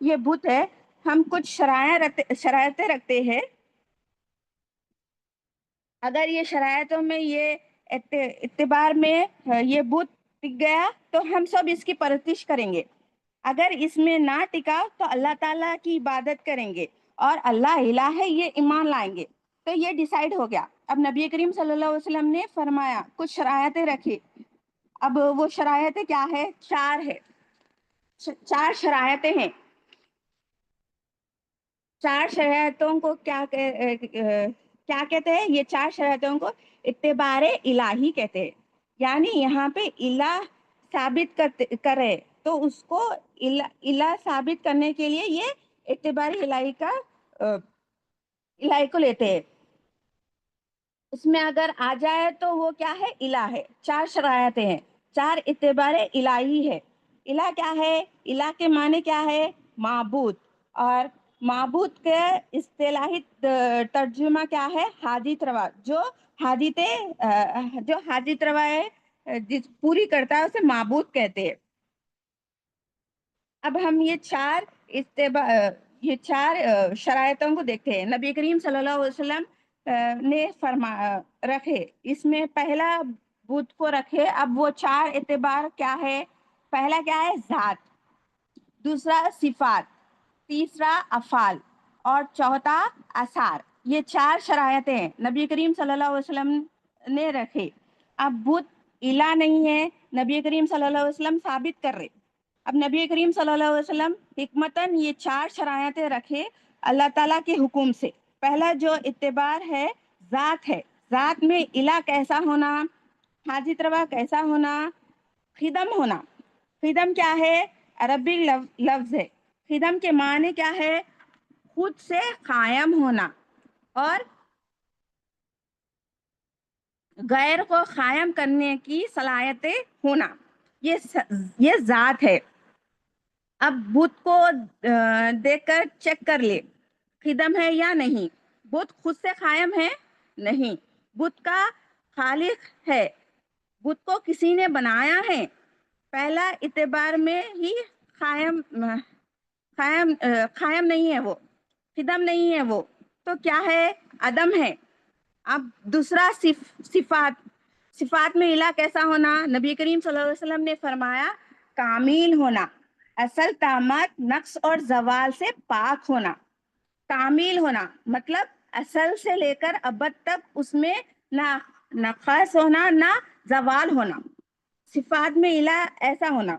یہ بت ہے، ہم کچھ شرائطیں رکھتے ہیں، اگر یہ شرائطوں میں یہ اعتبار میں یہ بت ٹک گیا تو ہم سب اس کی پرستش کریں گے، اگر اس میں نہ ٹکا تو اللہ تعالیٰ کی عبادت کریں گے اور اللہ الہ ہے یہ ایمان لائیں گے۔ تو یہ ڈیسائیڈ ہو گیا۔ اب نبی کریم صلی اللہ علیہ وسلم نے فرمایا، کچھ شرائطیں رکھی۔ اب وہ شرائطیں کیا ہے؟ 4 ہے، 4 شرائطیں ہیں۔ 4 شرائطوں کو کیا کہتے ہیں؟ یہ 4 شرائطوں کو اتبار الہی کہتے ہیں، یعنی یہاں پہ الہ ثابت کرے تو اس کو الہ ثابت کرنے کے لیے یہ اتبار الہی کو لیتے ہیں۔ اس میں اگر آ جائے تو وہ کیا ہے؟ الہ ہے۔ 4 شرائطیں ہیں، 4 اتبار الہی ہے۔ الہ کیا ہے؟ الہ کے معنی کیا ہے؟ معبود، اور معبود کے اصطلاحی ترجمہ کیا ہے؟ حاجت روا، جو حاجت روا ہے، جس پوری کرتا ہے اسے معبود کہتے ہیں۔ اب ہم یہ 4 شرائطوں کو دیکھتے ہیں، نبی کریم صلی اللہ علیہ وسلم نے رکھے۔ اس میں پہلا بت کو رکھے۔ اب وہ 4 اعتبار کیا ہے؟ پہلا کیا ہے؟ ذات، دوسرا صفات، تیسرا افعال، اور چوتھا آثار۔ یہ 4 شرائطیں ہیں، نبی کریم صلی اللہ علیہ وسلم نے رکھے۔ اب بت الہ نہیں ہے، نبی کریم صلی اللہ علیہ وسلم ثابت کر رہے۔ اب نبی کریم صلی اللہ علیہ وسلم حکمتاً یہ 4 شرائطیں رکھے اللہ تعالیٰ کے حکم سے۔ پہلا جو اعتبار ہے ذات ہے، ذات میں الہ کیسا ہونا، حاجت روا کیسا ہونا، خدم ہونا۔ خدم کیا ہے؟ عربی لفظ ہے۔ خدم کے معنی کیا ہے؟ خود سے قائم ہونا اور غیر کو قائم کرنے کی صلاحیتیں ہونا، یہ ذات ہے۔ اب بت کو دیکھ کر چیک کر لے، خدم ہے یا نہیں۔ بت خود سے قائم ہے؟ نہیں، بت کا خالق ہے، بت کو کسی نے بنایا ہے۔ پہلا اعتبار میں ہی قائم نہیں ہے وہ، خدم نہیں ہے وہ، تو کیا ہے؟ عدم ہے۔ اب دوسرا صفات میں الہ کیسا ہونا؟ نبی کریم صلی اللہ علیہ وسلم نے فرمایا کامل ہونا، اصل طامات نقص اور زوال سے پاک ہونا۔ کامل ہونا مطلب اصل سے لے کر ابد تک اس میں نہ نقص ہونا نہ زوال ہونا۔ صفات میں الہ ایسا ہونا۔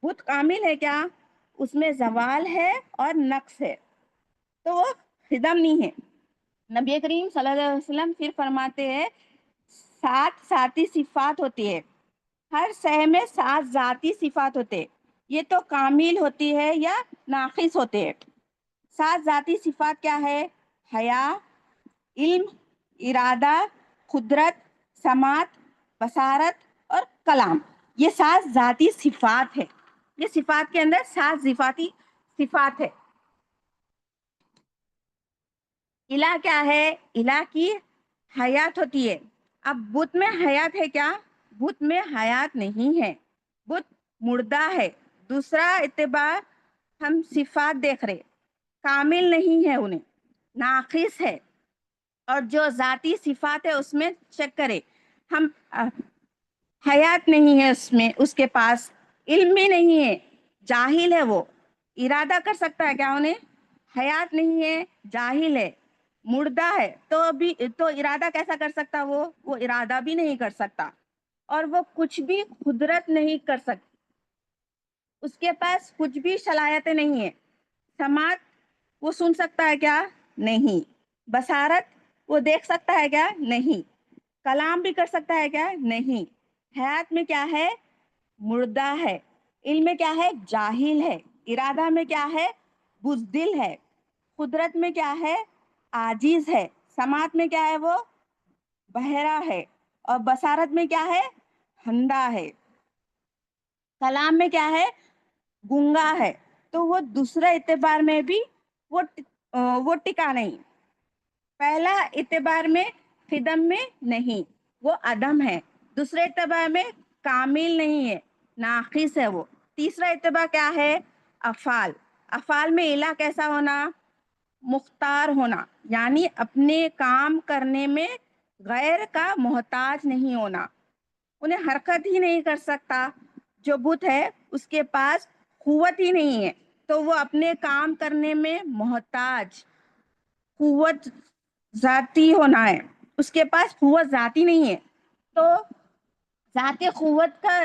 بت کامل ہے کیا؟ اس میں زوال ہے اور نقص ہے، تو وہ خدم نہیں ہے۔ نبی کریم صلی اللہ علیہ وسلم پھر فرماتے ہیں 7 ذاتی صفات ہوتی ہے، ہر شے میں 7 ذاتی صفات ہوتے ہیں، یہ تو کامل ہوتی ہے یا ناقص ہوتے ہیں۔ 7 ذاتی صفات کیا ہے؟ حیا، علم، ارادہ، قدرت، سماعت، بصارت اور کلام، یہ 7 ذاتی صفات ہے۔ یہ صفات کے اندر 7 ذاتی صفات ہے۔ الہ کیا ہے؟ الہ کی حیات ہوتی ہے۔ اب بت میں حیات ہے کیا؟ بت میں حیات نہیں ہے، بت مردہ ہے۔ دوسرا اعتبار ہم صفات دیکھ رہے، کامل نہیں ہے، انہیں ناقص ہے۔ اور جو ذاتی صفات ہے اس میں چیک کرے، ہم حیات نہیں ہے اس میں، اس کے پاس علم بھی نہیں ہے، جاہل ہے وہ۔ ارادہ کر سکتا ہے کیا انہیں؟ حیات نہیں ہے، جاہل ہے، مردہ ہے، تو ارادہ کیسا کر سکتا؟ وہ ارادہ بھی نہیں کر سکتا، اور وہ کچھ بھی قدرت نہیں کر سکتا، اس کے پاس کچھ بھی صلاحیتیں نہیں ہے۔ سماعت، وہ سن سکتا ہے کیا؟ نہیں۔ بصارت، وہ دیکھ سکتا ہے کیا؟ نہیں۔ کلام بھی کر سکتا ہے کیا؟ نہیں۔ حیات میں کیا ہے؟ مردہ ہے۔ علم میں کیا ہے؟ جاہل ہے۔ ارادہ میں کیا ہے؟ بزدل ہے۔ قدرت میں کیا ہے؟ عاجز ہے۔ سماعت میں کیا ہے؟ وہ بہرا ہے۔ اور بصارت میں کیا ہے؟ اندھا ہے۔ کلام میں کیا ہے؟ گونگا ہے۔ تو وہ دوسرے اعتبار میں بھی وہ ٹکا نہیں۔ پہلا اعتبار میں خدم میں نہیں، وہ عدم ہے۔ دوسرے اعتبار میں کامل نہیں ہے، ناقص ہے وہ۔ تیسرا اعتبار کیا ہے؟ افعال، افعال میں الہ کیسا ہونا؟ مختار ہونا، یعنی اپنے کام کرنے میں غیر کا محتاج نہیں ہونا، انہیں حرکت ہی نہیں کر سکتا. جو بت ہے اس کے پاس قوت ہی نہیں ہے، تو وہ اپنے کام کرنے میں محتاج. قوت ذاتی ہونا ہے، اس کے پاس قوت ذاتی نہیں ہے، تو ذاتی قوت کا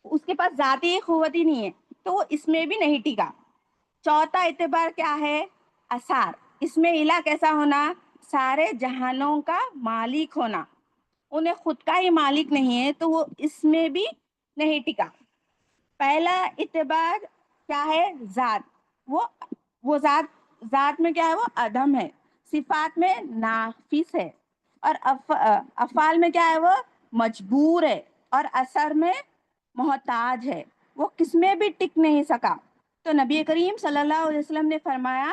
اس کے پاس ذاتی قوت ہی نہیں ہے، تو وہ اس میں بھی نہیں ٹکا. چوتھا اعتبار کیا ہے؟ اثار. اس میں الہ کیسا ہونا؟ سارے جہانوں کا مالک ہونا، انہیں خود کا ہی مالک نہیں ہے، تو وہ اس میں بھی نہیں ٹکا. پہلا اعتبار کیا ہے؟ ذات. وہ ذات میں کیا ہے؟ وہ عدم ہے. صفات میں ناقص ہے، اور افعال میں کیا ہے؟ وہ مجبور ہے، اور اثر میں محتاج ہے، وہ کس میں بھی ٹک نہیں سکا. تو نبی کریم صلی اللہ علیہ وسلم نے فرمایا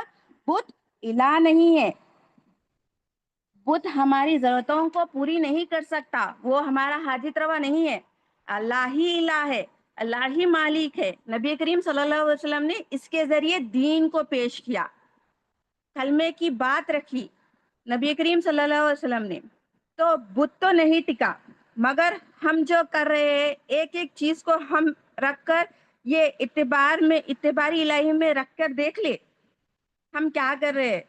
بت الہ نہیں ہے، بت ہماری ضرورتوں کو پوری نہیں کر سکتا، وہ ہمارا حاجت روا نہیں ہے. اللہ ہی الہ ہے، اللہ ہی مالک ہے. نبی کریم صلی اللہ علیہ وسلم نے اس کے ذریعے دین کو پیش کیا، کلمے کی بات رکھی نبی کریم صلی اللہ علیہ وسلم نے. تو بت تو نہیں ٹکا، مگر ہم جو کر رہے ہیں ایک ایک چیز کو ہم رکھ کر یہ اعتباری الہی میں رکھ کر دیکھ لے ہم کیا کر رہے ہیں.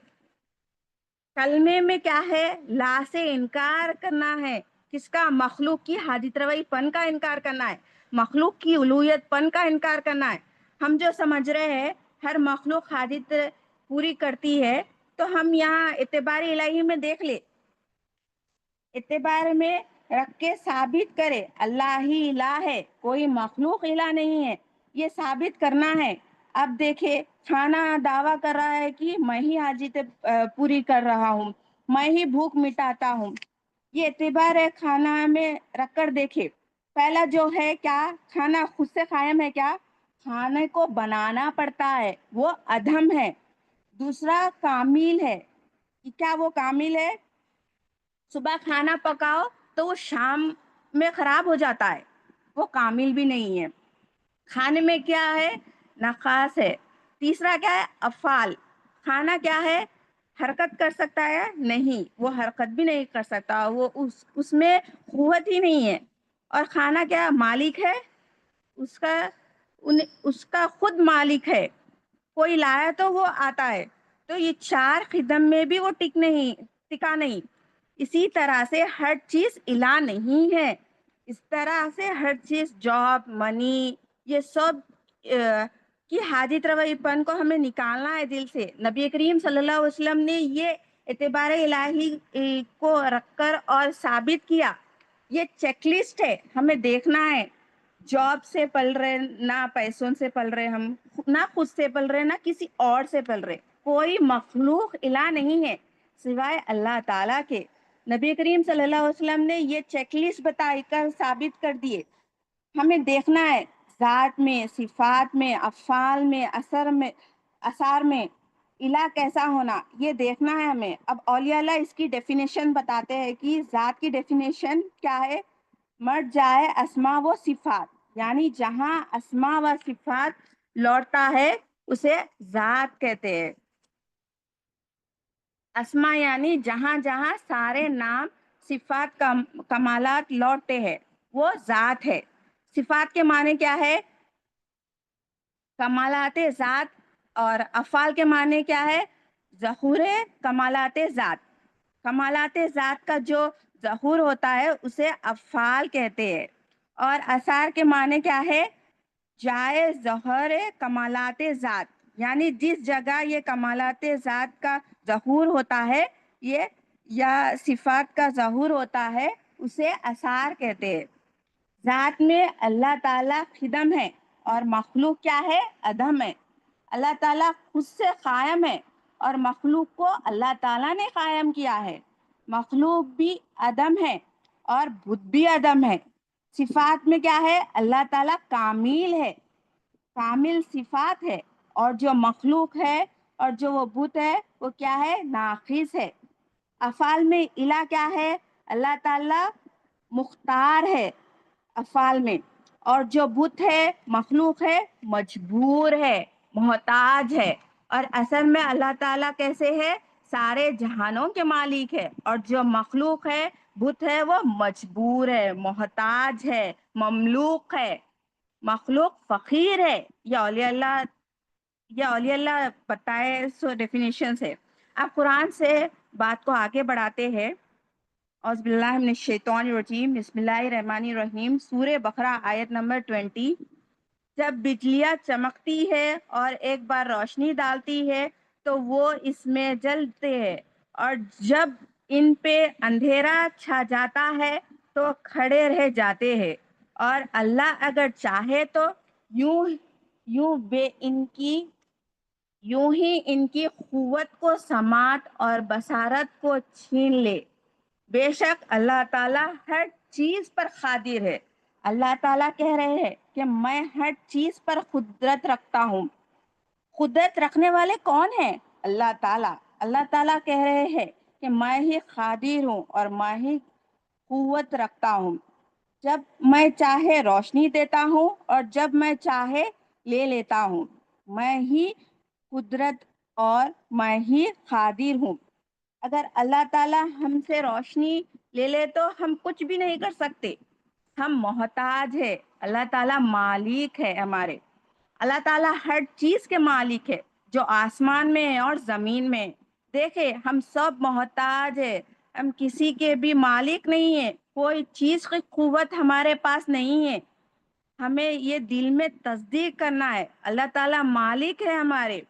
کلمے میں کیا ہے؟ لا سے انکار کرنا ہے. کس کا؟ مخلوق کی حاجت روائی پن کا انکار کرنا ہے، مخلوق کی الوہیت پن کا انکار کرنا ہے. ہم جو سمجھ رہے ہیں ہر مخلوق حاجت پوری کرتی ہے، تو ہم یہاں اعتباری الہی میں دیکھ لے، اعتبار میں رکھ کے ثابت کرے اللہ ہی الہ ہے، کوئی مخلوق الہ نہیں ہے، یہ ثابت کرنا ہے. اب دیکھے کھانا دعویٰ کر رہا ہے کہ میں ہی حاجت پوری کر رہا ہوں، میں ہی بھوک مٹاتا ہوں. یہ اعتبار ہے. کھانا میں رکھ کر دیکھے، پہلا جو ہے کیا؟ کھانا خود سے قائم ہے کیا؟ کھانے کو بنانا پڑتا ہے، وہ ادھم ہے. دوسرا کامل ہے. کیا وہ کامل ہے؟ صبح کھانا پکاؤ تو وہ شام میں خراب ہو جاتا ہے، وہ کامل بھی نہیں ہے. کھانے میں کیا ہے؟ نقص ہے. تیسرا کیا ہے؟ افعال. کھانا کیا ہے؟ حرکت کر سکتا ہے؟ نہیں، وہ حرکت بھی نہیں کر سکتا، وہ اس میں قوت ہی نہیں ہے. اور کھانا کیا مالک ہے؟ اس کا خود مالک ہے، کوئی لایا تو وہ آتا ہے. تو یہ چار قدم میں بھی وہ ٹکا نہیں. اسی طرح سے ہر چیز الہ نہیں ہے. اس طرح سے ہر چیز جاب، منی، یہ سب کی حاجت روائی پن کو ہمیں نکالنا ہے دل سے. نبی کریم صلی اللہ علیہ وسلم نے یہ اعتبار الہی کو رکھ کر اور ثابت کیا. یہ چیک لسٹ ہے، ہمیں دیکھنا ہے. جاب سے پل رہے، نہ پیسوں سے پل رہے، ہم نہ خود سے پل رہے، نہ کسی اور سے پل رہے. کوئی مخلوق الہ نہیں ہے سوائے اللہ تعالیٰ کے. نبی کریم صلی اللہ علیہ وسلم نے یہ چیک لسٹ بتائی کر ثابت کر دیے. ہمیں دیکھنا ہے ذات میں، صفات میں، افعال میں، اثار میں الہ کیسا ہونا، یہ دیکھنا ہے ہمیں. اب اولیاء اللہ اس کی ڈیفینیشن بتاتے ہیں کہ ذات کی ڈیفینیشن کیا ہے؟ مٹ جائے اسماء و صفات، یعنی جہاں اسماء و صفات لوٹتا ہے اسے ذات کہتے ہیں. اسماء یعنی جہاں جہاں سارے نام صفات کمالات لوٹتے ہیں وہ ذات ہے. صفات کے معنی کیا ہے؟ کمالات ذات. اور افعال کے معنی کیا ہے؟ ظہور کمالات ذات. کمالات ذات کا جو ظہور ہوتا ہے اسے افعال کہتے ہیں. اور اثار کے معنی کیا ہے؟ جائے ظہور کمالات ذات، یعنی جس جگہ یہ کمالات ذات کا ظہور ہوتا ہے یہ یا صفات کا ظہور ہوتا ہے اسے اثار کہتے ہیں. ذات میں اللہ تعالیٰ خدم ہے اور مخلوق کیا ہے؟ عدم ہے. اللہ تعالیٰ خود سے قائم ہے اور مخلوق کو اللہ تعالیٰ نے قائم کیا ہے. مخلوق بھی عدم ہے اور بت بھی عدم ہے. صفات میں کیا ہے؟ اللہ تعالیٰ کامل ہے، کامل صفات ہے. اور جو مخلوق ہے اور جو وہ بت ہے وہ کیا ہے؟ ناقص ہے. افعال میں الہ کیا ہے؟ اللہ تعالیٰ مختار ہے افعال میں، اور جو بت ہے، مخلوق ہے، مجبور ہے. محتاج ہے. اور اصل میں اللہ تعالیٰ کیسے ہے؟ سارے جہانوں کے مالک ہے. اور جو مخلوق ہے، بت ہے، وہ مجبور ہے، محتاج ہے، مملوک ہے. مخلوق فقیر ہے. یہ اولیاء اللہ بتائے سو ڈیفینیشن ہے. آپ قرآن سے بات کو آگے بڑھاتے ہیں. اعوذ باللہ من الشیطان الرجیم، بسم اللہ الرحمن الرحیم، سورہ بقرہ آیت نمبر 20. جب بجلیاں چمکتی ہے اور ایک بار روشنی ڈالتی ہے تو وہ اس میں جلتے ہیں، اور جب ان پہ اندھیرا چھا جاتا ہے تو کھڑے رہ جاتے ہیں. اور اللہ اگر چاہے تو یوں یوں بے ان کی یوں ہی ان کی قوت کو، سماعت اور بصارت کو چھین لے. بے شک اللہ تعالیٰ ہر چیز پر قادر ہے. اللہ تعالیٰ کہہ رہے ہیں کہ میں ہر چیز پر قدرت رکھتا ہوں. قدرت رکھنے والے کون ہیں؟ اللہ تعالیٰ. اللہ تعالیٰ کہہ رہے ہیں کہ میں ہی قادر ہوں اور میں ہی قوت رکھتا ہوں. جب میں چاہے روشنی دیتا ہوں اور جب میں چاہے لے لیتا ہوں. میں ہی قدرت اور میں ہی قادر ہوں. اگر اللہ تعالیٰ ہم سے روشنی لے لے تو ہم کچھ بھی نہیں کر سکتے. ہم محتاج ہے. اللہ تعالیٰ مالک ہے ہمارے. اللہ تعالیٰ ہر چیز کے مالک ہے، جو آسمان میں ہے اور زمین میں. دیکھے ہم سب محتاج ہے. ہم کسی کے بھی مالک نہیں ہے. کوئی چیز کی قوت ہمارے پاس نہیں ہے. ہمیں یہ دل میں تصدیق کرنا ہے، اللہ تعالیٰ مالک ہے ہمارے.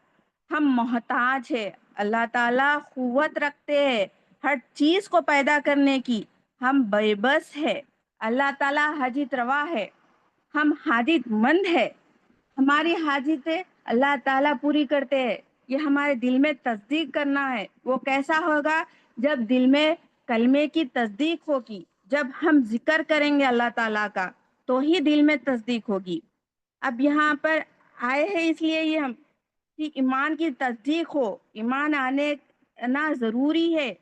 ہم محتاج ہے. اللہ تعالیٰ قوت رکھتے ہیں ہر چیز کو پیدا کرنے کی. ہم بے بس ہے. اللہ تعالیٰ حاجت روا ہے. ہم حاجت مند ہے. ہماری حاجتیں اللہ تعالیٰ پوری کرتے ہیں. یہ ہمارے دل میں تصدیق کرنا ہے. وہ کیسا ہوگا؟ جب دل میں کلمے کی تصدیق ہوگی. جب ہم ذکر کریں گے اللہ تعالیٰ کا تو ہی دل میں تصدیق ہوگی. اب یہاں پر آئے ہیں اس لیے یہ ہم کہ ایمان کی تصدیق ہو. ایمان آنا ضروری ہے.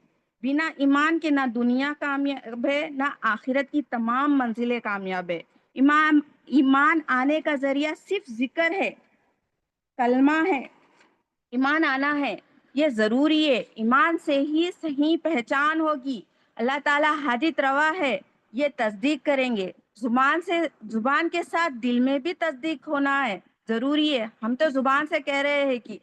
بنا ایمان کے نہ دنیا کامیاب ہے نہ آخرت کی تمام منزلیں کامیاب ہے. ایمان آنے کا ذریعہ صرف ذکر ہے، کلمہ ہے. ایمان آنا ہے، یہ ضروری ہے. ایمان سے ہی صحیح پہچان ہوگی. اللہ تعالیٰ حاجت روا ہے، یہ تصدیق کریں گے. زبان کے ساتھ دل میں بھی تصدیق ہونا ہے، ضروری ہے. ہم تو زبان سے کہہ رہے ہیں کہ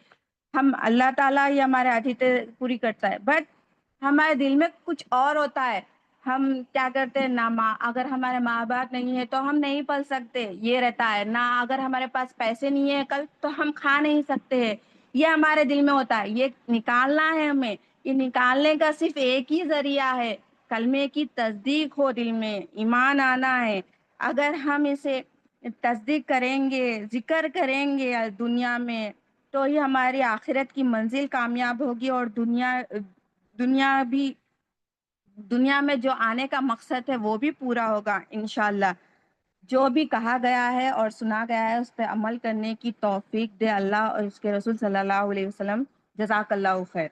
ہم اللہ تعالیٰ ہی ہمارے حاجتیں پوری کرتا ہے، بٹ ہمارے دل میں کچھ اور ہوتا ہے. ہم کیا کرتے ہیں نہ اگر ہمارے ماں باپ نہیں ہے تو ہم نہیں پل سکتے، یہ رہتا ہے. نہ اگر ہمارے پاس پیسے نہیں ہے کل تو ہم کھا نہیں سکتے ہیں. یہ ہمارے دل میں ہوتا ہے. یہ نکالنا ہے ہمیں. یہ نکالنے کا صرف ایک ہی ذریعہ ہے، کلمے کی تصدیق ہو دل میں، ایمان آنا ہے. اگر ہم اسے تصدیق کریں گے، ذکر کریں گے دنیا میں، تو ہی ہماری آخرت کی منزل کامیاب ہوگی. اور دنیا میں جو آنے کا مقصد ہے وہ بھی پورا ہوگا انشاءاللہ. جو بھی کہا گیا ہے اور سنا گیا ہے اس پہ عمل کرنے کی توفیق دے اللہ اور اس کے رسول صلی اللہ علیہ وسلم. جزاک اللہ خیر.